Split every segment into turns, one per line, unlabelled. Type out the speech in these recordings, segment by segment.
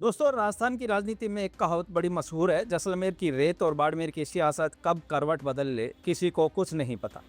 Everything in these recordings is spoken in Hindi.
दोस्तों, राजस्थान की राजनीति में एक कहावत बड़ी मशहूर है, जैसलमेर की रेत और बाड़मेर की सियासत कब करवट बदल ले किसी को कुछ नहीं पता।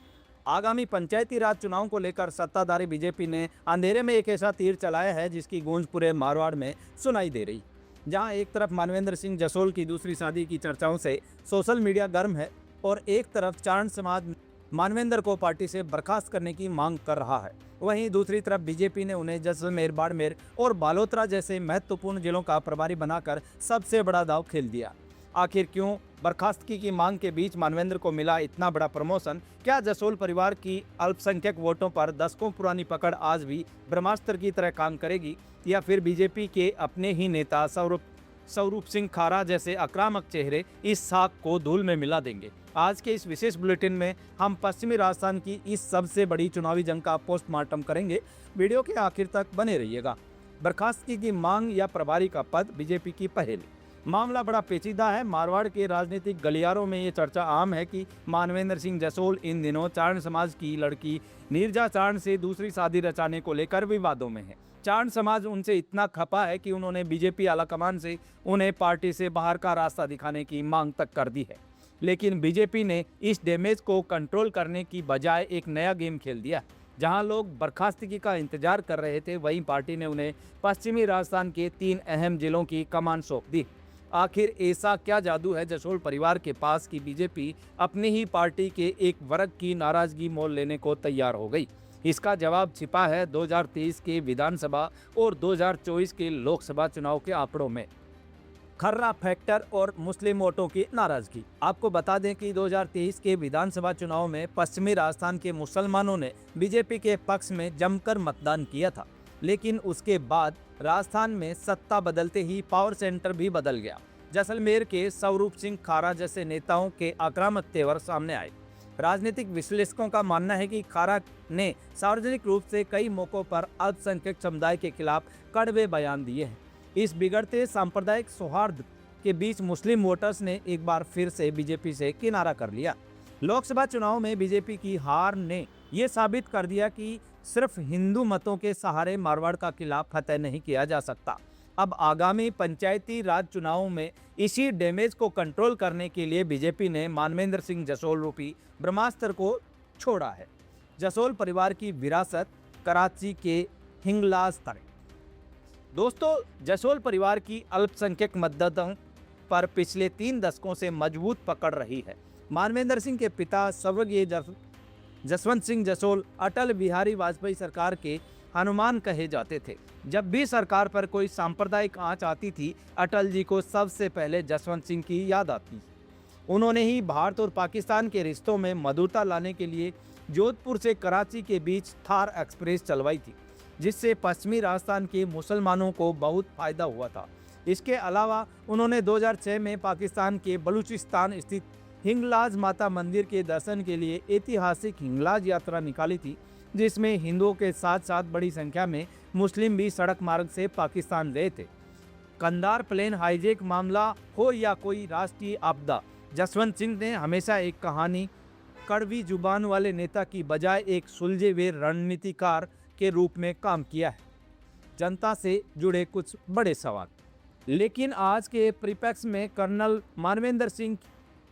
आगामी पंचायती राज चुनाव को लेकर सत्ताधारी बीजेपी ने अंधेरे में एक ऐसा तीर चलाया है जिसकी गूंज पूरे मारवाड़ में सुनाई दे रही। जहां एक तरफ मानवेंद्र सिंह जसोल की दूसरी शादी की चर्चाओं से सोशल मीडिया गर्म है और एक तरफ चारण समाज मानवेंद्र को पार्टी से बर्खास्त करने की मांग कर रहा है, वहीं दूसरी तरफ बीजेपी ने उन्हें जैसलमेर, बाड़मेर और बालोतरा जैसे महत्वपूर्ण जिलों का प्रभारी बनाकर सबसे बड़ा दांव खेल दिया। आखिर क्यों बर्खास्तगी की मांग के बीच मानवेंद्र को मिला इतना बड़ा प्रमोशन? क्या जसोल परिवार की अल्पसंख्यक वोटों पर दशकों पुरानी पकड़ आज भी ब्रह्मास्त्र की तरह काम करेगी, या फिर बीजेपी के अपने ही नेता स्वरूप सिंह खारा जैसे आक्रामक चेहरे इस साख को धूल में मिला देंगे? आज के इस विशेष बुलेटिन में हम पश्चिमी राजस्थान की इस सबसे बड़ी चुनावी जंग का पोस्टमार्टम करेंगे। वीडियो के आखिर तक बने रहिएगा। बर्खास्तगी की मांग या प्रभारी का पद, बीजेपी की पहेली। मामला बड़ा पेचीदा है। मारवाड़ के राजनीतिक गलियारों में ये चर्चा आम है कि मानवेंद्र सिंह जसोल इन दिनों चारण समाज की लड़की नीरजा चारण से दूसरी शादी रचाने को लेकर विवादों में है। चारण समाज उनसे इतना खपा है कि उन्होंने बीजेपी आलाकमान से उन्हें पार्टी से बाहर का रास्ता दिखाने की मांग तक कर दी है। लेकिन बीजेपी ने इस डैमेज को कंट्रोल करने की बजाय एक नया गेम खेल दिया। जहां लोग बर्खास्तगी का इंतजार कर रहे थे, वहीं पार्टी ने उन्हें पश्चिमी राजस्थान के 3 अहम जिलों की कमान सौंप दी। आखिर ऐसा क्या जादू है जसोल परिवार के पास कि बीजेपी अपनी ही पार्टी के एक वर्ग की नाराजगी मोल लेने को तैयार हो गई? इसका जवाब छिपा है 2023 के विधानसभा और 2024 के लोकसभा चुनाव के आंकड़ों में। खर्रा फैक्टर और मुस्लिम वोटों की नाराजगी। आपको बता दें कि 2023 के विधानसभा चुनाव में पश्चिमी राजस्थान के मुसलमानों ने बीजेपी के पक्ष में जमकर मतदान किया था, लेकिन उसके बाद राजस्थान में सत्ता बदलते ही पावर सेंटर भी बदल गया। जैसलमेर के स्वरूप सिंह खारा जैसे नेताओं के आक्रामक तेवर सामने आए। राजनीतिक विश्लेषकों का मानना है कि खारा ने सार्वजनिक रूप से कई मौकों पर अल्पसंख्यक समुदाय के खिलाफ कड़वे बयान दिए हैं। इस बिगड़ते सांप्रदायिक सौहार्द के बीच मुस्लिम वोटर्स ने एक बार फिर से बीजेपी से किनारा कर लिया। लोकसभा चुनाव में बीजेपी की हार ने यह साबित कर दिया कि सिर्फ हिंदू मतों के सहारे मारवाड़ का किला फतेह नहीं किया जा सकता। अब आगामी पंचायती राज चुनावों में इसी डैमेज को कंट्रोल करने के लिए बीजेपी ने मानवेंद्र सिंह जसोल रूपी ब्रह्मास्त्र को छोड़ा है। जसोल परिवार की विरासत, कराची के हिंगलाज तरे। दोस्तों, जसोल परिवार की अल्पसंख्यक मददों पर पिछले 3 दशकों से मजबूत पकड़ रही है। मानवेंद्र सिंह के पिता स्वर्गीय जसवंत सिंह जसोल अटल बिहारी वाजपेयी सरकार के हनुमान कहे जाते थे। जब भी सरकार पर कोई सांप्रदायिक आंच आती थी, अटल जी को सबसे पहले जसवंत सिंह की याद आती। उन्होंने ही भारत और पाकिस्तान के रिश्तों में मधुरता लाने के लिए जोधपुर से कराची के बीच थार एक्सप्रेस चलवाई थी, जिससे पश्चिमी राजस्थान के मुसलमानों को बहुत फायदा हुआ था। इसके अलावा उन्होंने 2006 में पाकिस्तान के बलूचिस्तान स्थित हिंगलाज माता मंदिर के दर्शन के लिए ऐतिहासिक हिंगलाज यात्रा निकाली थी, जिसमें हिंदुओं के साथ साथ बड़ी संख्या में मुस्लिम भी सड़क मार्ग से पाकिस्तान गए थे। कंधार प्लेन हाईजैक मामला हो या कोई राष्ट्रीय आपदा, जसवंत सिंह ने हमेशा एक कहानी कड़वी जुबान वाले नेता की बजाय एक सुलझे हुए रणनीतिकार के रूप में काम किया है। जनता से जुड़े कुछ बड़े सवाल। लेकिन आज के परिप्रेक्ष्य में कर्नल मानवेंद्र सिंह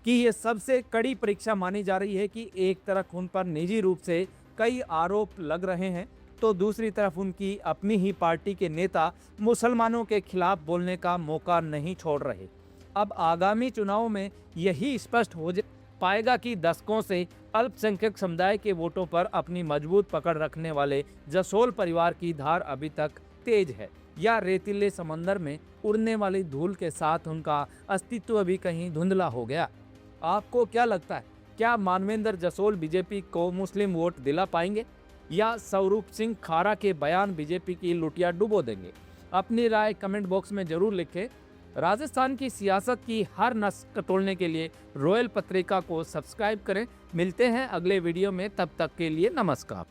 की ये सबसे कड़ी परीक्षा मानी जा रही है कि एक तरफ उन पर निजी रूप से कई आरोप लग रहे हैं, तो दूसरी तरफ उनकी अपनी ही पार्टी के नेता मुसलमानों के खिलाफ बोलने का मौका नहीं छोड़ रहे। अब आगामी चुनाव में यही स्पष्ट हो पाएगा कि दशकों से अल्पसंख्यक समुदाय के वोटों पर अपनी मजबूत पकड़ रखने वाले जसोल परिवार की धार अभी तक तेज है, या रेतीले समंदर में उड़ने वाली धूल के साथ उनका अस्तित्व भी कहीं धुंधला हो गया। आपको क्या लगता है? क्या मानवेंद्र जसोल बीजेपी को मुस्लिम वोट दिला पाएंगे, या स्वरूप सिंह खारा के बयान बीजेपी की लुटिया डुबो देंगे? अपनी राय कमेंट बॉक्स में जरूर लिखें। राजस्थान की सियासत की हर नस टटोलने के लिए रॉयल पत्रिका को सब्सक्राइब करें। मिलते हैं अगले वीडियो में, तब तक के लिए नमस्कार।